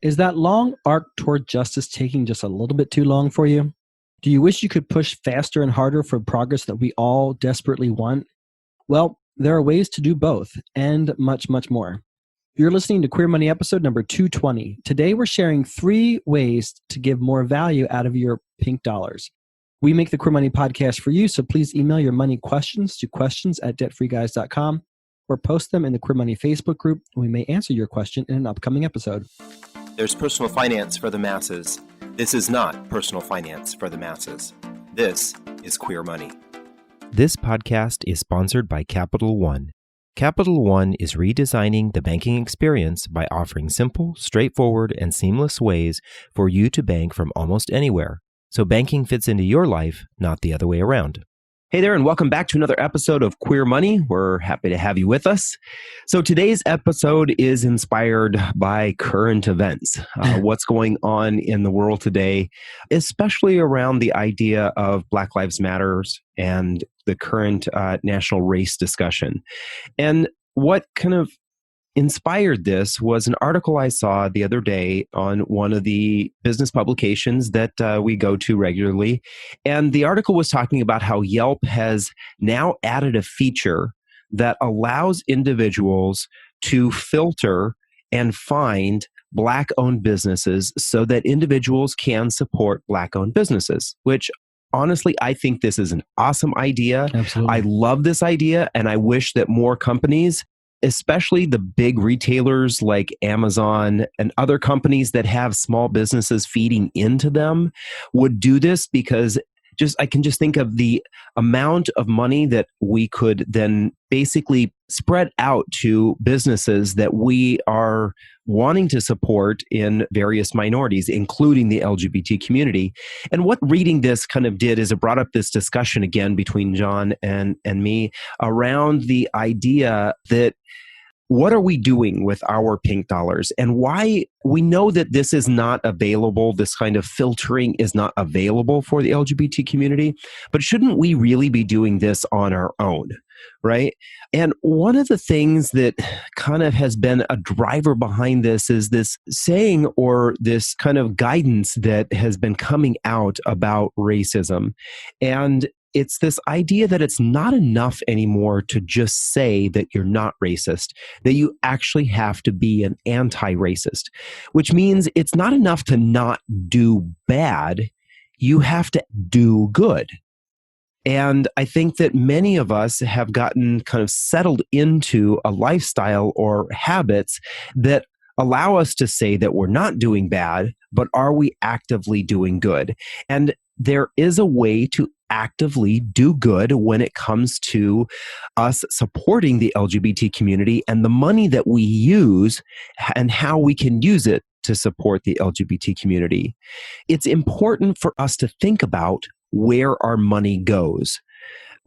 Is that long arc toward justice taking just a little bit too long for you? Do you wish you could push faster and harder for progress that we all desperately want? Well, there are ways to do both and much, much more. You're listening to Queer Money episode number 220. Today, we're sharing 3 ways to give more value out of your pink dollars. We make the Queer Money podcast for you, so please email your money questions to questions@debtfreeguys.com or post them in the Queer Money Facebook group, and we may answer your question in an upcoming episode. There's personal finance for the masses. This is not personal finance for the masses. This is Queer Money. This podcast is sponsored by Capital One. Capital One is redesigning the banking experience by offering simple, straightforward, and seamless ways for you to bank from almost anywhere. So banking fits into your life, not the other way around. Hey there, and welcome back to another episode of Queer Money. We're happy to have you with us. So today's episode is inspired by current events, what's going on in the world today, especially around the idea of Black Lives Matters and the current national race discussion. And what kind of inspired this was an article I saw the other day on one of the business publications that we go to regularly. And the article was talking about how Yelp has now added a feature that allows individuals to filter and find Black-owned businesses so that individuals can support Black-owned businesses, which honestly, I think this is an awesome idea. Absolutely. I love this idea, and I wish that more companies, especially the big retailers like Amazon and other companies that have small businesses feeding into them, would do this, because I can just think of the amount of money that we could then basically spread out to businesses that we are wanting to support in various minorities, including the LGBT community. And what reading this kind of did is it brought up this discussion again between John and me around the idea that what are we doing with our pink dollars, and why we know that this is not available, this kind of filtering is not available for the LGBT community, but shouldn't we really be doing this on our own, right? And one of the things that kind of has been a driver behind this is this saying or this kind of guidance that has been coming out about racism. And it's this idea that it's not enough anymore to just say that you're not racist, that you actually have to be an anti-racist, which means it's not enough to not do bad, you have to do good. And I think that many of us have gotten kind of settled into a lifestyle or habits that allow us to say that we're not doing bad, but are we actively doing good? And there is a way to actively do good when it comes to us supporting the LGBT community and the money that we use and how we can use it to support the LGBT community. It's important for us to think about where our money goes.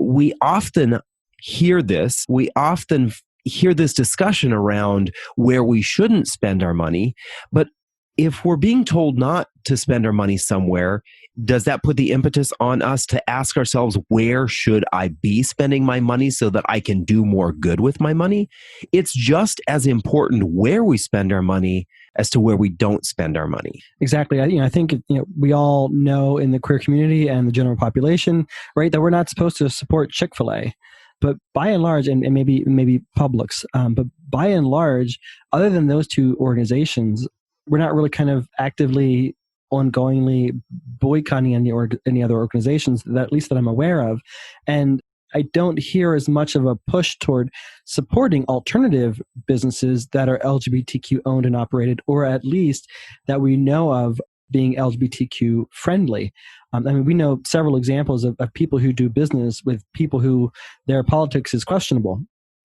We often hear this. We often hear this discussion around where we shouldn't spend our money, but if we're being told not to spend our money somewhere, does that put the impetus on us to ask ourselves, where should I be spending my money so that I can do more good with my money? It's just as important where we spend our money as to where we don't spend our money. Exactly. I think we all know in the queer community and the general population, right, that we're not supposed to support Chick-fil-A. But by and large, and maybe Publix, but by and large, other than those two organizations, we're not really kind of actively, ongoingly boycotting any other organizations, that at least that I'm aware of. And I don't hear as much of a push toward supporting alternative businesses that are LGBTQ owned and operated, or at least that we know of being LGBTQ friendly. We know several examples of people who do business with people who their politics is questionable.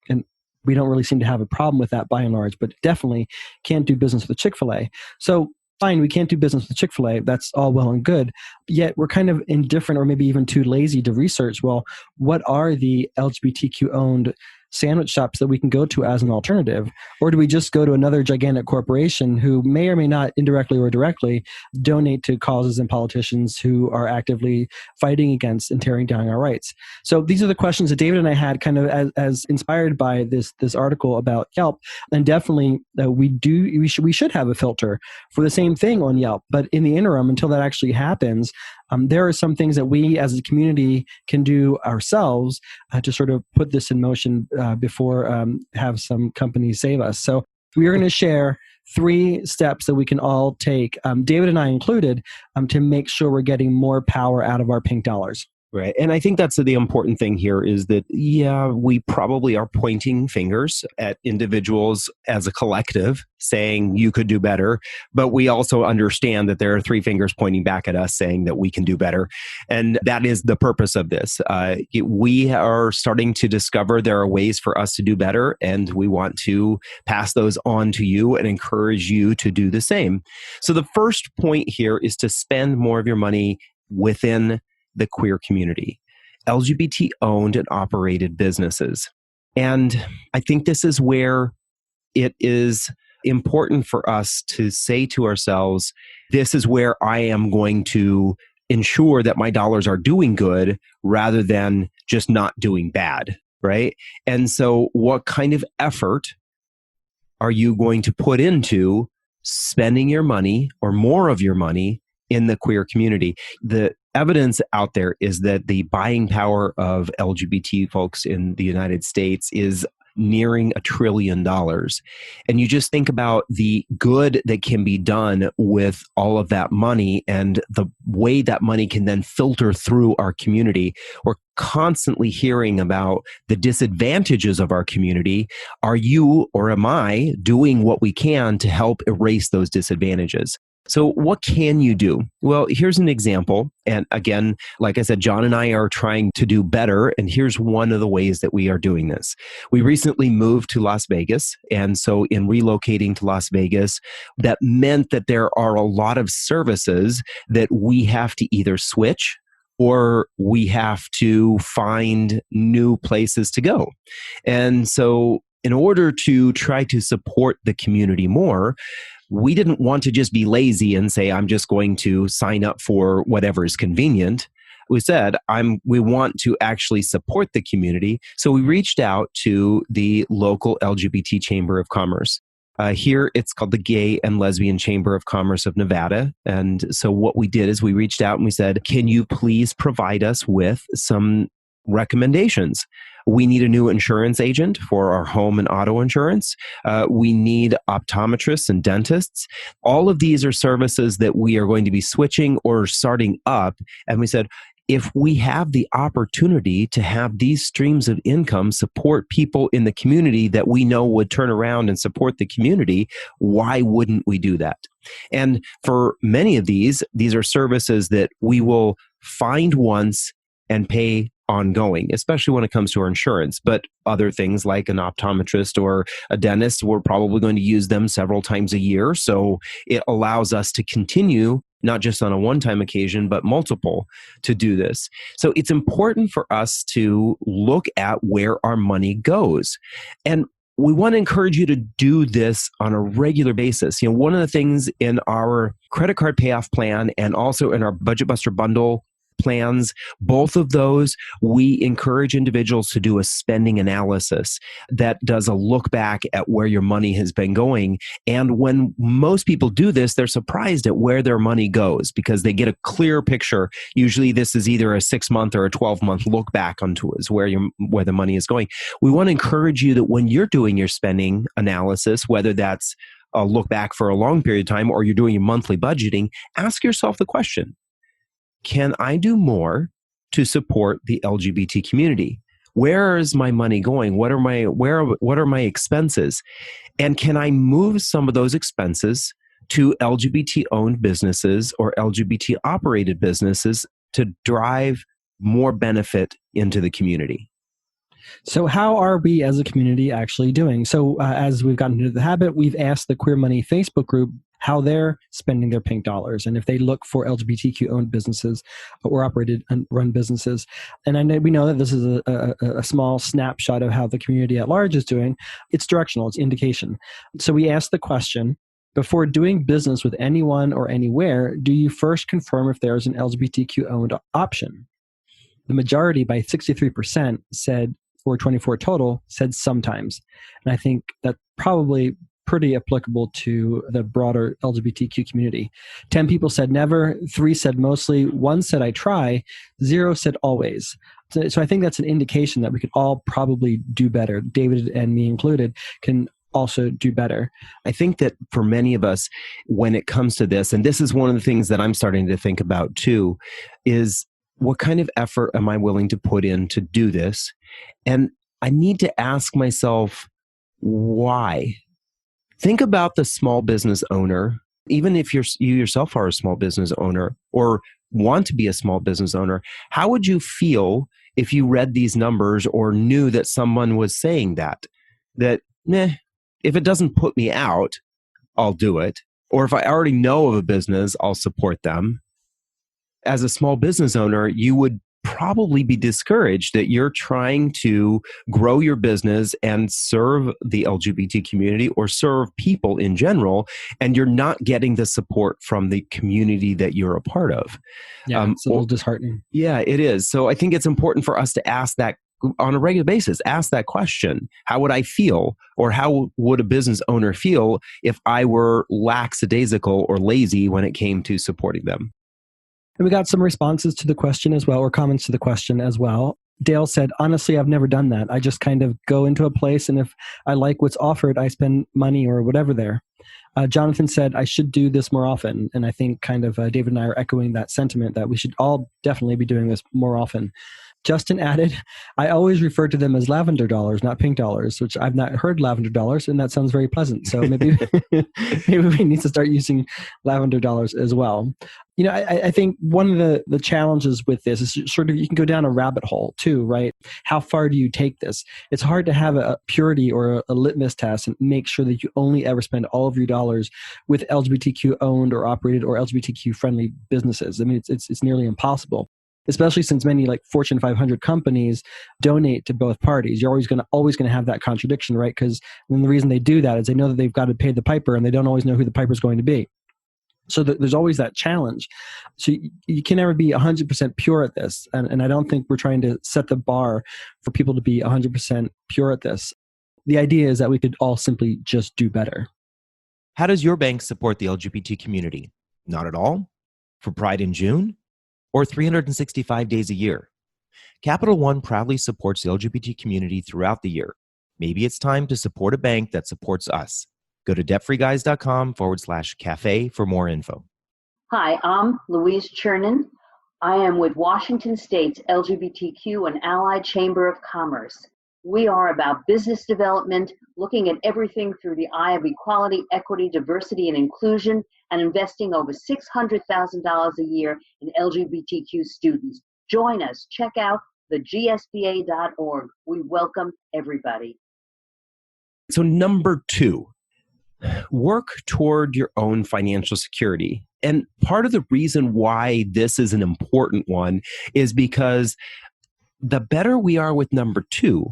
And we don't really seem to have a problem with that by and large, but definitely can't do business with Chick-fil-A. So fine, we can't do business with Chick-fil-A. That's all well and good. Yet we're kind of indifferent or maybe even too lazy to research, well, what are the LGBTQ-owned sandwich shops that we can go to as an alternative? Or do we just go to another gigantic corporation who may or may not, indirectly or directly, donate to causes and politicians who are actively fighting against and tearing down our rights? So these are the questions that David and I had kind of as inspired by this article about Yelp. And definitely we should have a filter for the same thing on Yelp. But in the interim, until that actually happens, there are some things that we as a community can do ourselves to sort of put this in motion before have some companies save us. So we are going to share 3 steps that we can all take, David and I included, to make sure we're getting more power out of our pink dollars. Right. And I think that's the important thing here is that, we probably are pointing fingers at individuals as a collective saying you could do better. But we also understand that there are 3 fingers pointing back at us saying that we can do better. And that is the purpose of this. We are starting to discover there are ways for us to do better. And we want to pass those on to you and encourage you to do the same. So the first point here is to spend more of your money within the queer community, LGBT-owned and operated businesses. And I think this is where it is important for us to say to ourselves, this is where I am going to ensure that my dollars are doing good rather than just not doing bad, right? And so what kind of effort are you going to put into spending your money or more of your money in the queer community? The evidence out there is that the buying power of LGBT folks in the United States is nearing $1 trillion. And you just think about the good that can be done with all of that money and the way that money can then filter through our community. We're constantly hearing about the disadvantages of our community. Are you or am I doing what we can to help erase those disadvantages? So what can you do? Well, here's an example. And again, like I said, John and I are trying to do better. And here's one of the ways that we are doing this. We recently moved to Las Vegas. And so in relocating to Las Vegas, that meant that there are a lot of services that we have to either switch or we have to find new places to go. And so in order to try to support the community more, we didn't want to just be lazy and say, I'm just going to sign up for whatever is convenient. We said, we want to actually support the community. So we reached out to the local LGBT Chamber of Commerce. Here, it's called the Gay and Lesbian Chamber of Commerce of Nevada. And so what we did is we reached out and we said, can you please provide us with some recommendations? We need a new insurance agent for our home and auto insurance. We need optometrists and dentists. All of these are services that we are going to be switching or starting up. And we said, if we have the opportunity to have these streams of income support people in the community that we know would turn around and support the community, why wouldn't we do that? And for many of these are services that we will find once and pay ongoing, especially when it comes to our insurance. But other things like an optometrist or a dentist, we're probably going to use them several times a year. So it allows us to continue, not just on a one-time occasion, but multiple to do this. So it's important for us to look at where our money goes. And we want to encourage you to do this on a regular basis. One of the things in our credit card payoff plan and also in our Budget Buster bundle plans, both of those, we encourage individuals to do a spending analysis that does a look back at where your money has been going. And when most people do this, they're surprised at where their money goes because they get a clear picture. Usually this is either a 6-month or a 12-month look back onto is where the money is going. We want to encourage you that when you're doing your spending analysis, whether that's a look back for a long period of time or you're doing your monthly budgeting, ask yourself the question, can I do more to support the LGBT community? Where is my money going? What are my expenses? And can I move some of those expenses to LGBT-owned businesses or LGBT-operated businesses to drive more benefit into the community? So how are we as a community actually doing? So as we've gotten into the habit, we've asked the Queer Money Facebook group how they're spending their pink dollars and if they look for LGBTQ-owned businesses or operated and run businesses. And we know that this is a small snapshot of how the community at large is doing. It's directional, it's indication. So we asked the question, before doing business with anyone or anywhere, do you first confirm if there's an LGBTQ-owned option? The majority, by 63%, said, or 24 total, said sometimes. And I think that's probably pretty applicable to the broader LGBTQ community. 10 people said never, 3 said mostly, 1 said I try, 0 said always. So I think that's an indication that we could all probably do better. David and me included can also do better. I think that for many of us, when it comes to this, and this is one of the things that I'm starting to think about too, is what kind of effort am I willing to put in to do this? And I need to ask myself, why? Think about the small business owner, even if you yourself are a small business owner or want to be a small business owner, how would you feel if you read these numbers or knew that someone was saying that if it doesn't put me out, I'll do it. Or if I already know of a business, I'll support them. As a small business owner, you would probably be discouraged that you're trying to grow your business and serve the LGBT community or serve people in general, and you're not getting the support from the community that you're a part of. Yeah, it's a little disheartening. Yeah, it is. So I think it's important for us to ask that on a regular basis, ask that question. How would I feel, or how would a business owner feel if I were lackadaisical or lazy when it came to supporting them? And we got some responses to the question as well, or comments to the question as well. Dale said, honestly, I've never done that. I just kind of go into a place, and if I like what's offered, I spend money or whatever there. Jonathan said, I should do this more often. And I think kind of David and I are echoing that sentiment that we should all definitely be doing this more often. Justin added, I always refer to them as lavender dollars, not pink dollars, which I've not heard lavender dollars, and that sounds very pleasant. So maybe we need to start using lavender dollars as well. You know, I think one of the challenges with this is sort of you can go down a rabbit hole too, right? How far do you take this? It's hard to have a purity or a litmus test and make sure that you only ever spend all of your dollars with LGBTQ-owned or operated or LGBTQ-friendly businesses. I mean, it's nearly impossible. Especially since many like Fortune 500 companies donate to both parties. You're always going to have that contradiction, right? Because the reason they do that is they know that they've got to pay the piper, and they don't always know who the piper is going to be. So there's always that challenge. So you can never be 100% pure at this. And I don't think we're trying to set the bar for people to be 100% pure at this. The idea is that we could all simply just do better. How does your bank support the LGBT community? Not at all? For Pride in June? Or 365 days a year? Capital One proudly supports the LGBT community throughout the year. Maybe it's time to support a bank that supports us. Go to debtfreeguys.com/cafe for more info. Hi, I'm Louise Chernin. I am with Washington State's LGBTQ and Allied Chamber of Commerce. We are about business development, looking at everything through the eye of equality, equity, diversity, and inclusion, and investing over $600,000 a year in LGBTQ students. Join us. Check out thegsba.org. We welcome everybody. So number 2, work toward your own financial security. And part of the reason why this is an important one is because the better we are with number 2,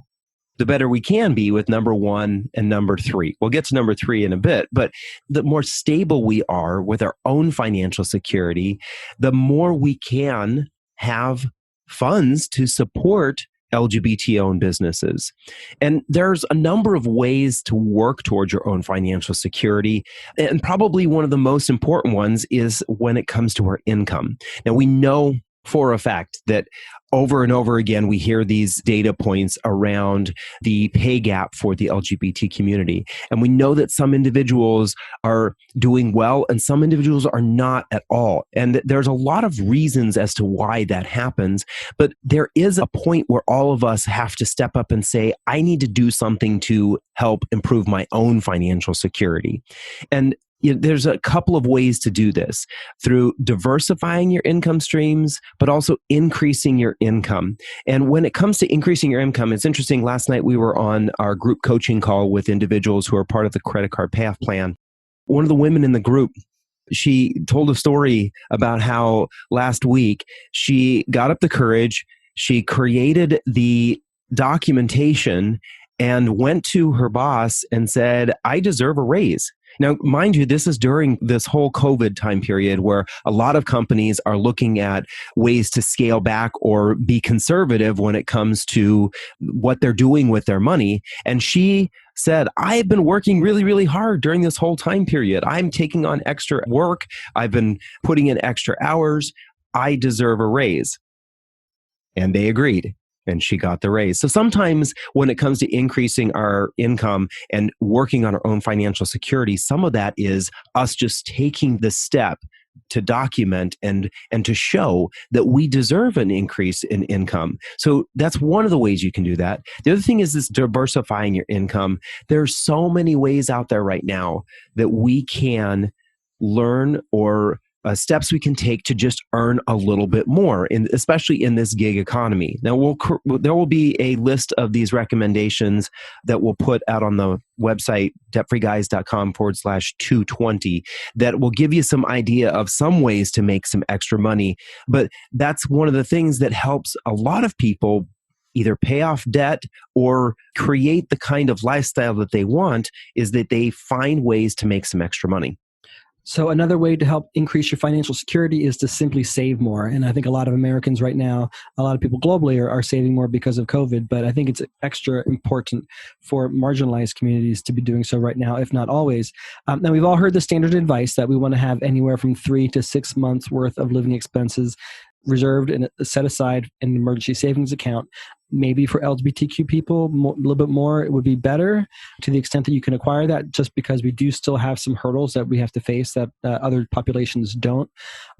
the better we can be with number 1 and number 3. We'll get to number 3 in a bit, but the more stable we are with our own financial security, the more we can have funds to support LGBT-owned businesses. And there's a number of ways to work towards your own financial security. And probably one of the most important ones is when it comes to our income. Now, we know for a fact that over and over again, we hear these data points around the pay gap for the LGBT community. And we know that some individuals are doing well and some individuals are not at all. And there's a lot of reasons as to why that happens. But there is a point where all of us have to step up and say, I need to do something to help improve my own financial security. And there's a couple of ways to do this through diversifying your income streams, but also increasing your income. And when it comes to increasing your income, it's interesting. Last night we were on our group coaching call with individuals who are part of the credit card payoff plan. one of the women in the group, she told a story about how last week she got up the courage, she created the documentation and went to her boss and said, I deserve a raise. Now, mind you, this is during this whole COVID time period where a lot of companies are looking at ways to scale back or be conservative when it comes to what they're doing with their money. And she said, I've been working really, really hard during this whole time period. I'm taking on extra work. I've been putting in extra hours. I deserve a raise. And they agreed. And she got the raise. So sometimes when it comes to increasing our income and working on our own financial security, some of that is us just taking the step to document and to show that we deserve an increase in income. So that's one of the ways you can do that. The other thing is this diversifying your income. There are so many ways out there right now that we can learn or steps we can take to just earn a little bit more, especially in this gig economy. Now, there will be a list of these recommendations that we'll put out on the website, debtfreeguys.com/220, that will give you some idea of some ways to make some extra money. But that's one of the things that helps a lot of people either pay off debt or create the kind of lifestyle that they want, is that they find ways to make some extra money. So another way to help increase your financial security is to simply save more. And I think a lot of Americans right now, a lot of people globally are saving more because of COVID, but I think it's extra important for marginalized communities to be doing so right now, if not always. Now, we've all heard the standard advice that we want to have anywhere from 3 to 6 months worth of living expenses reserved and set aside in an emergency savings account. Maybe for LGBTQ people, a little bit more, it would be better to the extent that you can acquire that, just because we do still have some hurdles that we have to face that other populations don't.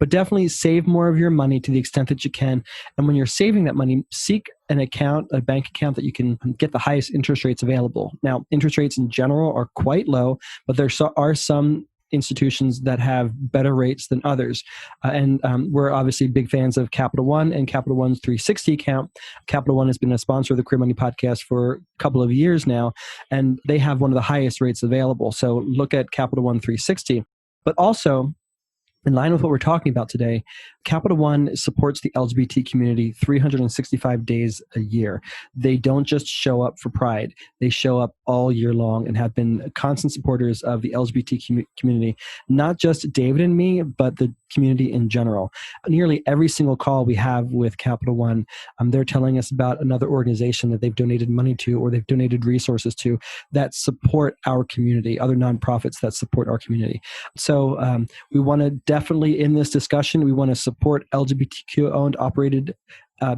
But definitely save more of your money to the extent that you can. And when you're saving that money, seek an account, a bank account that you can get the highest interest rates available. Now, interest rates in general are quite low, but there are some institutions that have better rates than others. And we're obviously big fans of Capital One and Capital One's 360 account. Capital One has been a sponsor of the Queer Money podcast for a couple of years now, and they have one of the highest rates available. So look at Capital One 360. But also, in line with what we're talking about today, Capital One supports the LGBT community 365 days a year. They don't just show up for Pride. They show up all year long and have been constant supporters of the LGBT community, not just David and me, but the community in general. Nearly every single call we have with Capital One, they're telling us about another organization that they've donated money to or they've donated resources to that support our community, other nonprofits that support our community. So we want to definitely, in this discussion, we want to support LGBTQ-owned operated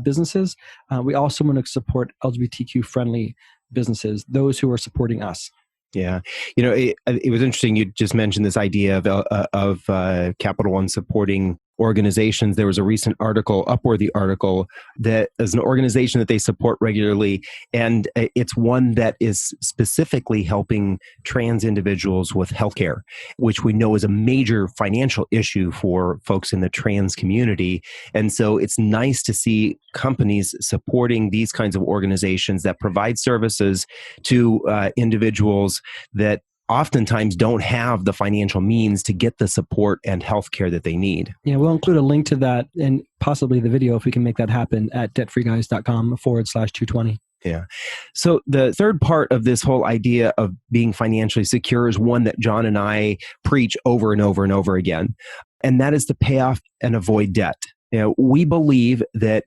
businesses. We also want to support LGBTQ-friendly businesses, those who are supporting us. Yeah. You know, it was interesting. You just mentioned this idea of Capital One supporting organizations. There was a recent article, Upworthy article, that is an organization that they support regularly. And it's one that is specifically helping trans individuals with healthcare, which we know is a major financial issue for folks in the trans community. And so it's nice to see companies supporting these kinds of organizations that provide services to individuals that oftentimes don't have the financial means to get the support and healthcare that they need. Yeah, we'll include a link to that and possibly the video if we can make that happen at debtfreeguys.com/220. Yeah. So the third part of this whole idea of being financially secure is one that John and I preach over and over and over again, and that is to pay off and avoid debt. You know, we believe that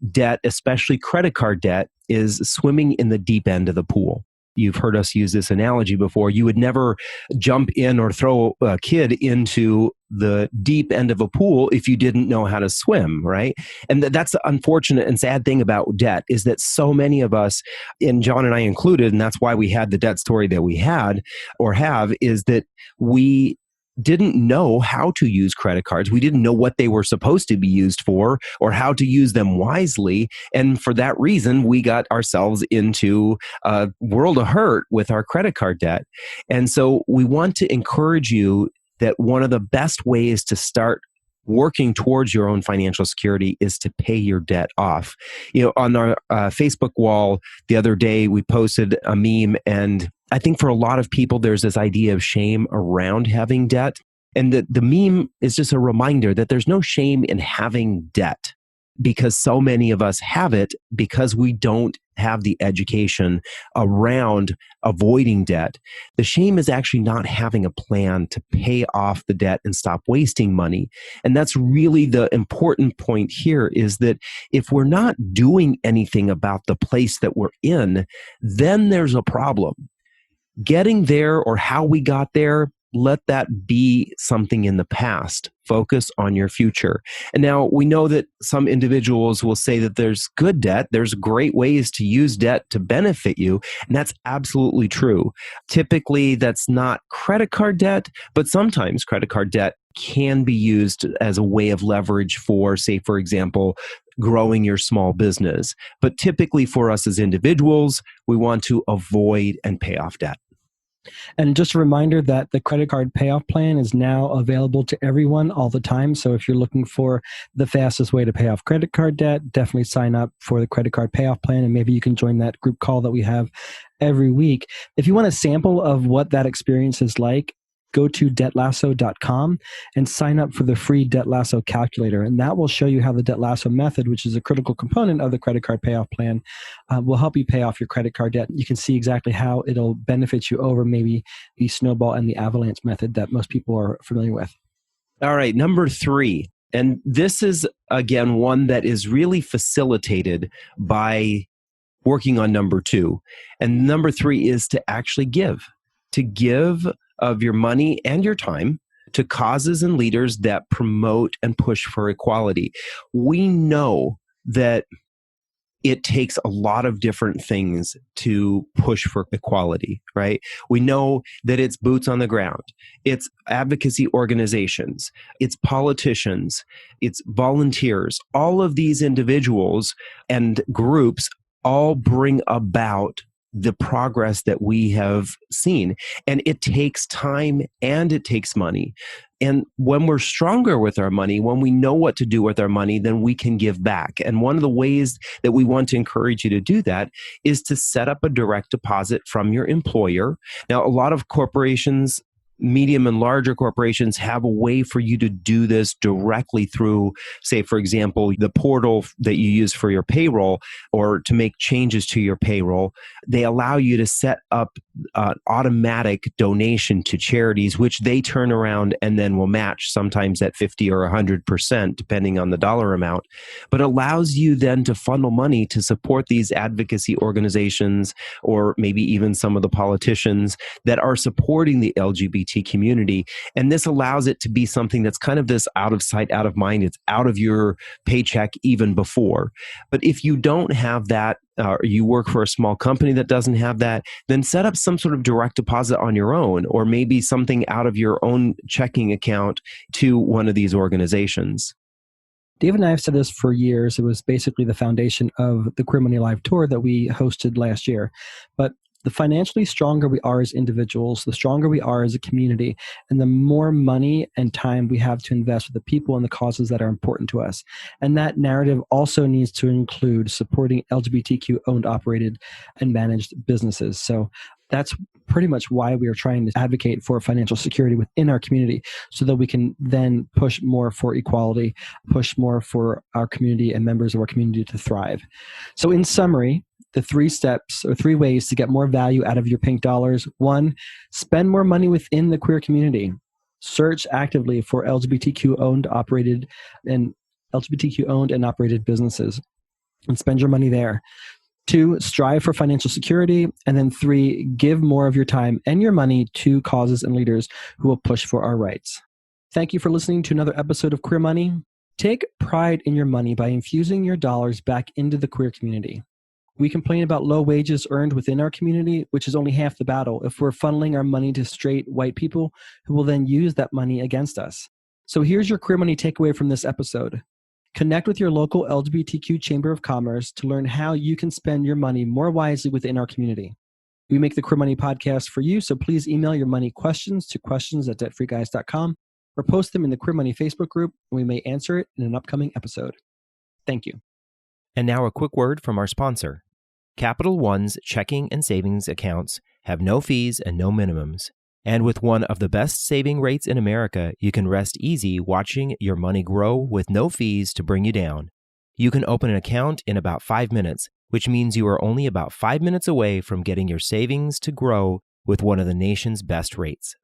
debt, especially credit card debt, is swimming in the deep end of the pool. You've heard us use this analogy before. You would never jump in or throw a kid into the deep end of a pool if you didn't know how to swim, right? And that's the unfortunate and sad thing about debt, is that so many of us, and John and I included, and that's why we had the debt story that we had or have, is that we didn't know how to use credit cards. We didn't know what they were supposed to be used for or how to use them wisely. And for that reason, we got ourselves into a world of hurt with our credit card debt. And so we want to encourage you that one of the best ways to start working towards your own financial security is to pay your debt off. You know, on our Facebook wall the other day, we posted a meme, and I think for a lot of people, there's this idea of shame around having debt. And the meme is just a reminder that there's no shame in having debt, because so many of us have it because we don't have the education around avoiding debt. The shame is actually not having a plan to pay off the debt and stop wasting money. And that's really the important point here, is that if we're not doing anything about the place that we're in, then there's a problem. Getting there or how we got there, let that be something in the past. Focus on your future. And now we know that some individuals will say that there's good debt. There's great ways to use debt to benefit you. And that's absolutely true. Typically, that's not credit card debt, but sometimes credit card debt can be used as a way of leverage for, say, for example, growing your small business. But typically for us as individuals, we want to avoid and pay off debt. And just a reminder that the credit card payoff plan is now available to everyone all the time. So if you're looking for the fastest way to pay off credit card debt, definitely sign up for the credit card payoff plan, and maybe you can join that group call that we have every week. If you want a sample of what that experience is like, go to debtlasso.com and sign up for the free Debt Lasso calculator. And that will show you how the Debt Lasso method, which is a critical component of the credit card payoff plan, will help you pay off your credit card debt. You can see exactly how it'll benefit you over maybe the snowball and the avalanche method that most people are familiar with. All right, number 3. And this is, again, one that is really facilitated by working on number 2. And number 3 is to actually give of your money and your time to causes and leaders that promote and push for equality. We know that it takes a lot of different things to push for equality, right? We know that it's boots on the ground, it's advocacy organizations, it's politicians, it's volunteers. All of these individuals and groups all bring about the progress that we have seen. And it takes time and it takes money. And when we're stronger with our money, when we know what to do with our money, then we can give back. And one of the ways that we want to encourage you to do that is to set up a direct deposit from your employer. Now, a lot of corporations, medium and larger corporations, have a way for you to do this directly through, say, for example, the portal that you use for your payroll or to make changes to your payroll. They allow you to set up an automatic donation to charities, which they turn around and then will match sometimes at 50 or 100%, depending on the dollar amount, but allows you then to funnel money to support these advocacy organizations or maybe even some of the politicians that are supporting the LGBT community. And this allows it to be something that's kind of this out of sight, out of mind. It's out of your paycheck even before. But if you don't have that, or you work for a small company that doesn't have that, then set up some sort of direct deposit on your own, or maybe something out of your own checking account to one of these organizations. Dave and I have said this for years. It was basically the foundation of the Queer Money Live tour that we hosted last year. But the financially stronger we are as individuals, the stronger we are as a community, and the more money and time we have to invest with the people and the causes that are important to us. And that narrative also needs to include supporting LGBTQ-owned, operated, and managed businesses. So that's pretty much why we are trying to advocate for financial security within our community, so that we can then push more for equality, push more for our community and members of our community to thrive. So in summary, the 3 steps or 3 ways to get more value out of your pink dollars. 1, spend more money within the queer community. Search actively for LGBTQ-owned, operated, and LGBTQ-owned and operated businesses, and spend your money there. 2, strive for financial security. And then 3, give more of your time and your money to causes and leaders who will push for our rights. Thank you for listening to another episode of Queer Money. Take pride in your money by infusing your dollars back into the queer community. We complain about low wages earned within our community, which is only half the battle if we're funneling our money to straight white people who will then use that money against us. So here's your Queer Money takeaway from this episode. Connect with your local LGBTQ Chamber of Commerce to learn how you can spend your money more wisely within our community. We make the Queer Money podcast for you, so please email your money questions to questions@debtfreeguys.com or post them in the Queer Money Facebook group, and we may answer it in an upcoming episode. Thank you. And now a quick word from our sponsor. Capital One's checking and savings accounts have no fees and no minimums. And with one of the best saving rates in America, you can rest easy watching your money grow with no fees to bring you down. You can open an account in about 5 minutes, which means you are only about 5 minutes away from getting your savings to grow with one of the nation's best rates.